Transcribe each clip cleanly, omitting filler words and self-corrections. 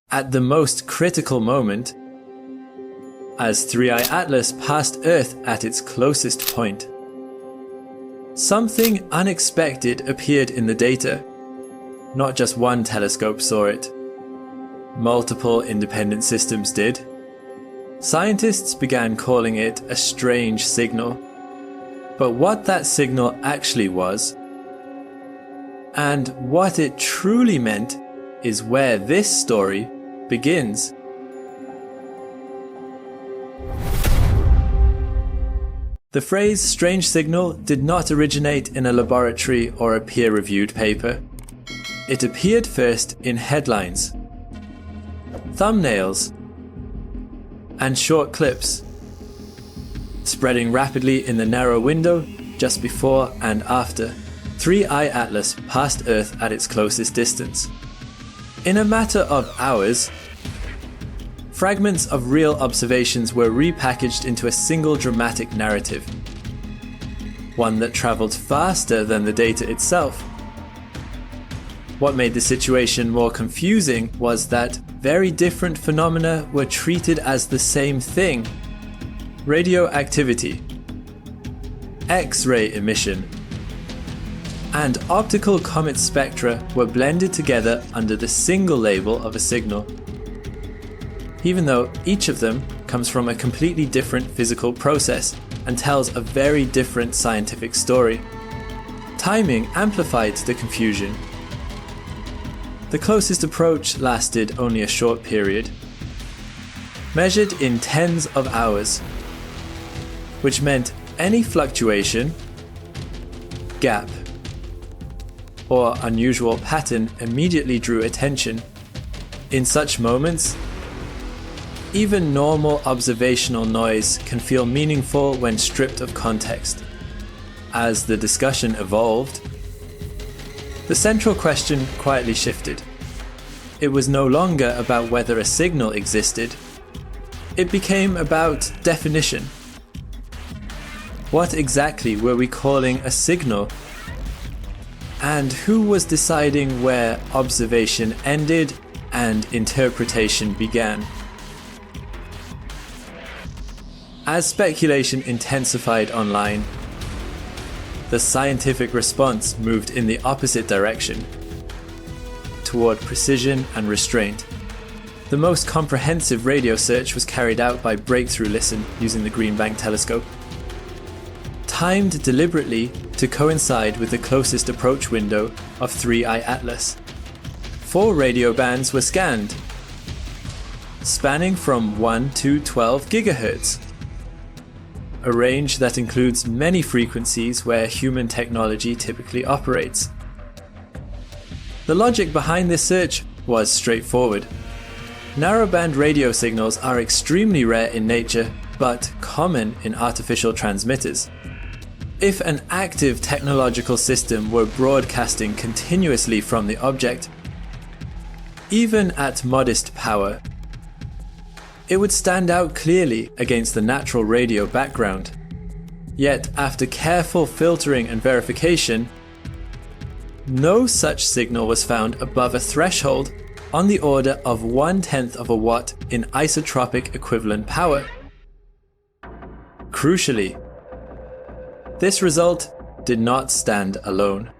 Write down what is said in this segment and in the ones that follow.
at the most critical moment, as 3i Atlas passed Earth at its closest point. Something unexpected appeared in the data. Not just one telescope saw it. Multiple independent systems did. Scientists began calling it a strange signal. But what that signal actually was, and what it truly meant, is where this story begins. The phrase strange signal did not originate in a laboratory or a peer-reviewed paper. It appeared first in headlines, thumbnails, and short clips, spreading rapidly in the narrow window just before and after 3i Atlas passed Earth at its closest distance. In a matter of hours, fragments of real observations were repackaged into a single dramatic narrative, one that travelled faster than the data itself. What made the situation more confusing was that very different phenomena were treated as the same thing. Radioactivity, X-ray emission, and optical comet spectra were blended together under the single label of a signal, even though each of them comes from a completely different physical process and tells a very different scientific story. Timing amplified the confusion. The closest approach lasted only a short period, measured in tens of hours, which meant any fluctuation, gap, or unusual pattern immediately drew attention. In such moments, even normal observational noise can feel meaningful when stripped of context. As the discussion evolved, the central question quietly shifted. It was no longer about whether a signal existed. It became about definition. What exactly were we calling a signal? And who was deciding where observation ended and interpretation began? As speculation intensified online, the scientific response moved in the opposite direction, toward precision and restraint. The most comprehensive radio search was carried out by Breakthrough Listen using the Green Bank telescope, timed deliberately to coincide with the closest approach window of 3i Atlas. 4 radio bands were scanned, spanning from 1 to 12 gigahertz, a range that includes many frequencies where human technology typically operates. The logic behind this search was straightforward. Narrowband radio signals are extremely rare in nature, but common in artificial transmitters. If an active technological system were broadcasting continuously from the object, even at modest power, it would stand out clearly against the natural radio background. Yet, after careful filtering and verification, no such signal was found above a threshold on the order of 1/10 of a watt in isotropic equivalent power. Crucially, this result did not stand alone.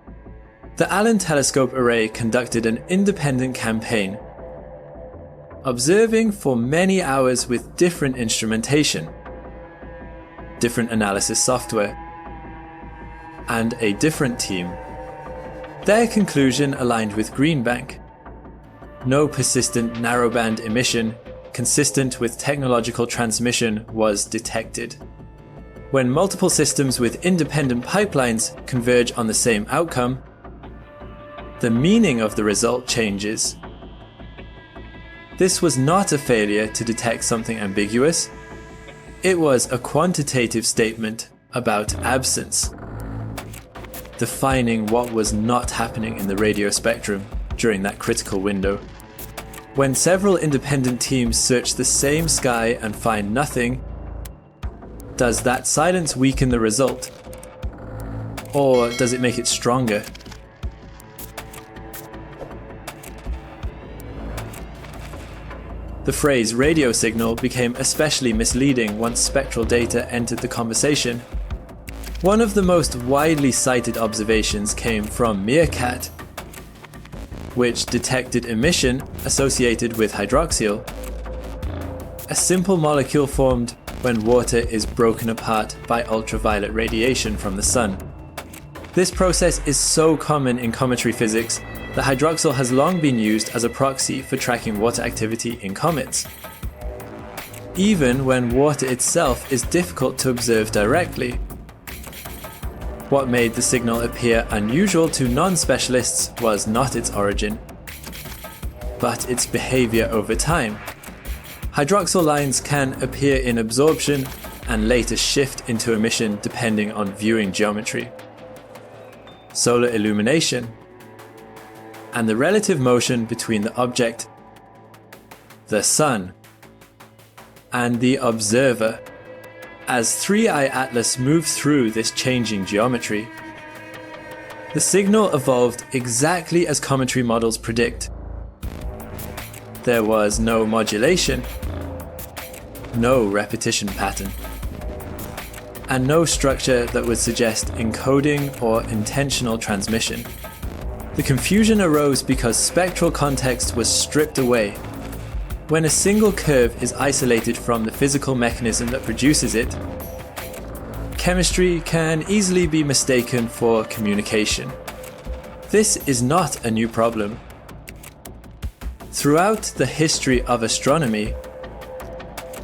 The Allen Telescope Array conducted an independent campaign, observing for many hours with different instrumentation, different analysis software, and a different team. Their conclusion aligned with Green Bank. No persistent narrowband emission consistent with technological transmission was detected. When multiple systems with independent pipelines converge on the same outcome, the meaning of the result changes. This was not a failure to detect something ambiguous. It was a quantitative statement about absence, defining what was not happening in the radio spectrum during that critical window. When several independent teams search the same sky and find nothing, does that silence weaken the result? Or does it make it stronger? The phrase radio signal became especially misleading once spectral data entered the conversation. One of the most widely cited observations came from Meerkat, which detected emission associated with hydroxyl, a simple molecule formed when water is broken apart by ultraviolet radiation from the sun. This process is so common in cometary physics that hydroxyl has long been used as a proxy for tracking water activity in comets, even when water itself is difficult to observe directly. What made the signal appear unusual to non-specialists was not its origin, but its behavior over time. Hydroxyl lines can appear in absorption and later shift into emission depending on viewing geometry, solar illumination, and the relative motion between the object, the sun, and the observer, as 3-eye atlas moves through this changing geometry. The signal evolved exactly as cometary models predict. There was no modulation, no repetition pattern, and no structure that would suggest encoding or intentional transmission. The confusion arose because spectral context was stripped away. When a single curve is isolated from the physical mechanism that produces it, chemistry can easily be mistaken for communication. This is not a new problem. Throughout the history of astronomy,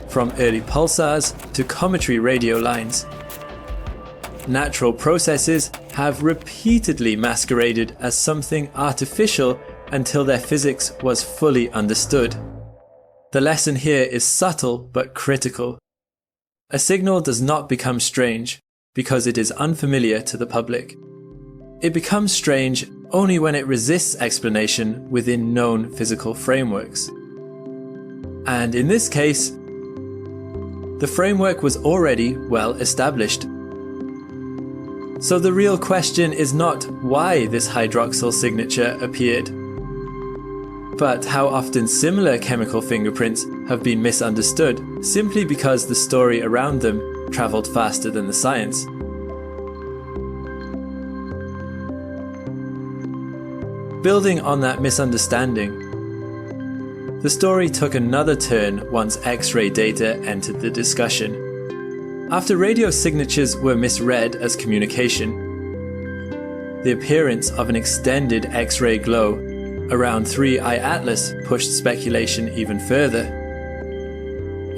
from early pulsars to cometary radio lines, natural processes have repeatedly masqueraded as something artificial until their physics was fully understood. The lesson here is subtle but critical. A signal does not become strange because it is unfamiliar to the public. It becomes strange only when it resists explanation within known physical frameworks. And in this case, the framework was already well established. So the real question is not why this hydroxyl signature appeared, but how often similar chemical fingerprints have been misunderstood simply because the story around them traveled faster than the science. Building on that misunderstanding, the story took another turn once X-ray data entered the discussion. After radio signatures were misread as communication, the appearance of an extended X-ray glow around 3-eye atlas pushed speculation even further,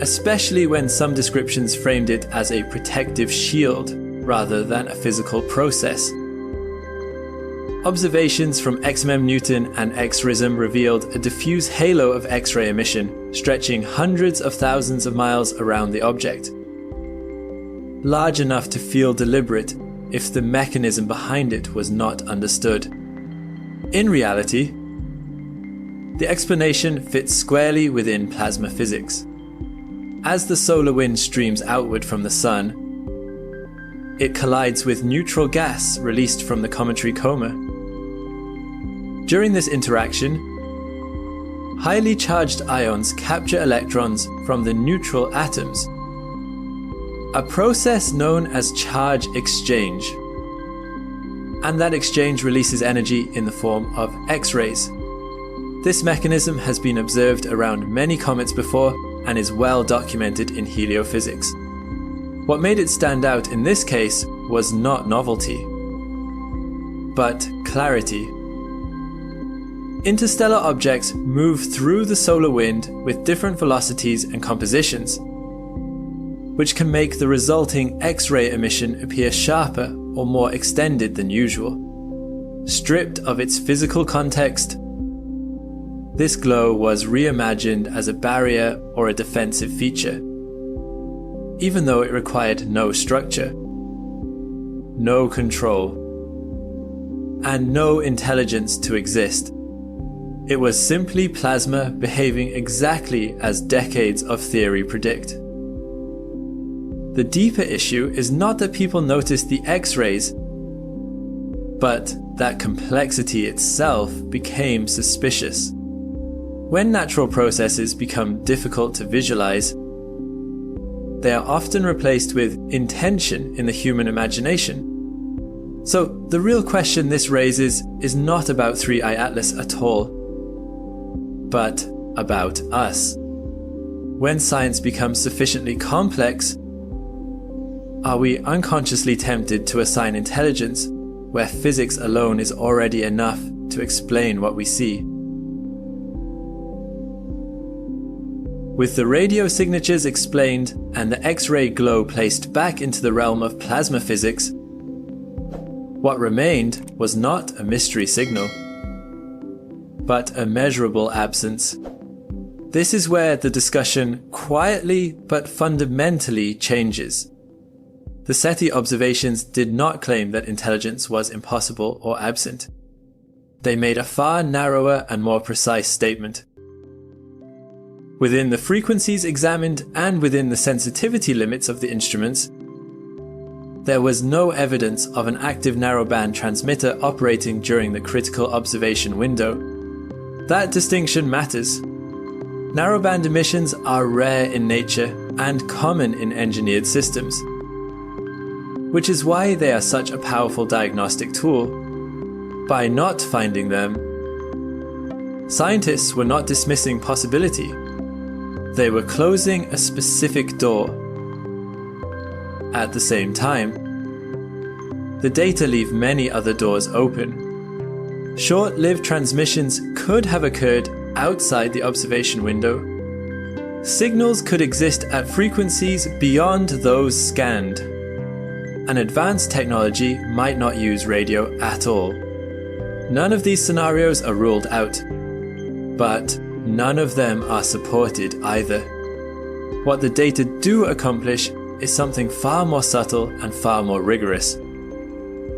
especially when some descriptions framed it as a protective shield rather than a physical process. Observations from XMM Newton and X-RISM revealed a diffuse halo of X-ray emission stretching hundreds of thousands of miles around the object, large enough to feel deliberate if the mechanism behind it was not understood. In reality, the explanation fits squarely within plasma physics. As the solar wind streams outward from the sun, it collides with neutral gas released from the cometary coma. During this interaction, highly charged ions capture electrons from the neutral atoms, a process known as charge exchange. And that exchange releases energy in the form of X-rays. This mechanism has been observed around many comets before and is well documented in heliophysics. What made it stand out in this case was not novelty, but clarity. Interstellar objects move through the solar wind with different velocities and compositions, which can make the resulting X-ray emission appear sharper or more extended than usual. Stripped of its physical context, this glow was reimagined as a barrier or a defensive feature, even though it required no structure, no control, and no intelligence to exist. It was simply plasma behaving exactly as decades of theory predict. The deeper issue is not that people noticed the X-rays, but that complexity itself became suspicious. When natural processes become difficult to visualize, they are often replaced with intention in the human imagination. So the real question this raises is not about 3i Atlas at all, but about us. When science becomes sufficiently complex, are we unconsciously tempted to assign intelligence where physics alone is already enough to explain what we see? With the radio signatures explained and the X-ray glow placed back into the realm of plasma physics, what remained was not a mystery signal, but a measurable absence. This is where the discussion quietly but fundamentally changes. The SETI observations did not claim that intelligence was impossible or absent. They made a far narrower and more precise statement. Within the frequencies examined and within the sensitivity limits of the instruments, there was no evidence of an active narrowband transmitter operating during the critical observation window. That distinction matters. Narrowband emissions are rare in nature and common in engineered systems, which is why they are such a powerful diagnostic tool. By not finding them, scientists were not dismissing possibility. They were closing a specific door. At the same time, the data leave many other doors open. Short-lived transmissions could have occurred outside the observation window. Signals could exist at frequencies beyond those scanned. An advanced technology might not use radio at all. None of these scenarios are ruled out, but none of them are supported either. What the data do accomplish is something far more subtle and far more rigorous.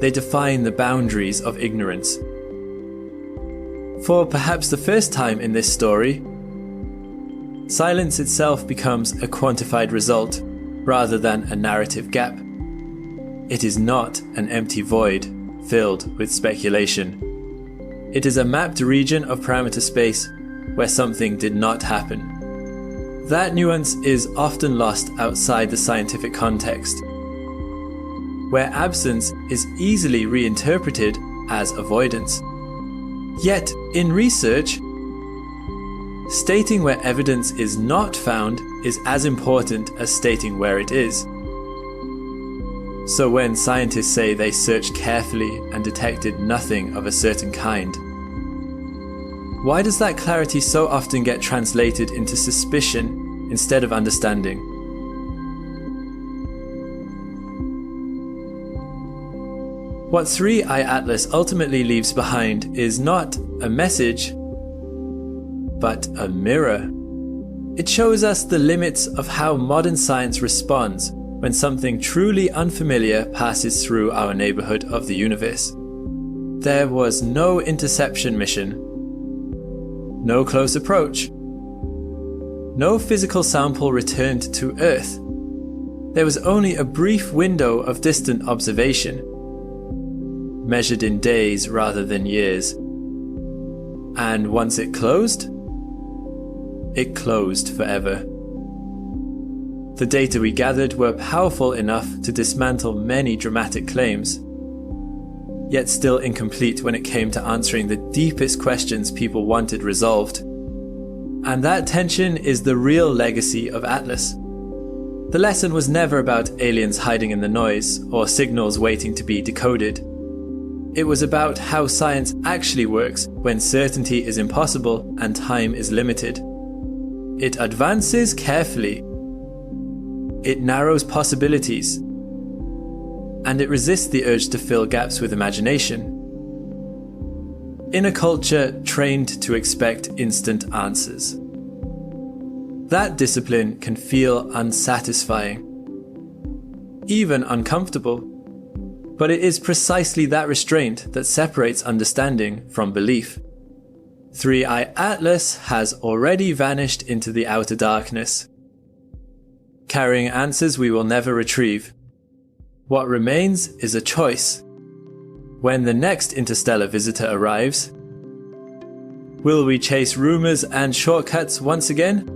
They define the boundaries of ignorance. For perhaps the first time in this story, silence itself becomes a quantified result rather than a narrative gap. It is not an empty void filled with speculation. It is a mapped region of parameter space where something did not happen. That nuance is often lost outside the scientific context, where absence is easily reinterpreted as avoidance. Yet, in research, stating where evidence is not found is as important as stating where it is. So when scientists say they searched carefully and detected nothing of a certain kind, why does that clarity so often get translated into suspicion instead of understanding? What 3i Atlas ultimately leaves behind is not a message, but a mirror. It shows us the limits of how modern science responds when something truly unfamiliar passes through our neighborhood of the universe. There was no interception mission, no close approach, no physical sample returned to Earth. There was only a brief window of distant observation, measured in days rather than years. And once it closed forever. The data we gathered were powerful enough to dismantle many dramatic claims, yet still incomplete when it came to answering the deepest questions people wanted resolved. And that tension is the real legacy of Atlas. The lesson was never about aliens hiding in the noise or signals waiting to be decoded. It was about how science actually works when certainty is impossible and time is limited. It advances carefully. It narrows possibilities, and it resists the urge to fill gaps with imagination. In a culture trained to expect instant answers, that discipline can feel unsatisfying, even uncomfortable, but it is precisely that restraint that separates understanding from belief. 3i Atlas has already vanished into the outer darkness, carrying answers we will never retrieve. What remains is a choice. When the next interstellar visitor arrives, Will we chase rumors and shortcuts once again?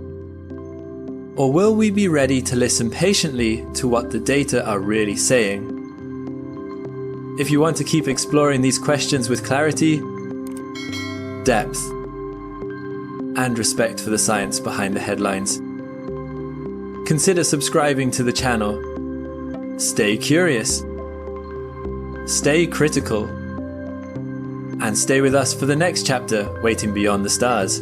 Or will we be ready to listen patiently to what the data are really saying? If you want to keep exploring these questions with clarity, depth, and respect for the science behind the headlines, consider subscribing to the channel. Stay curious, stay critical, and stay with us for the next chapter waiting beyond the stars.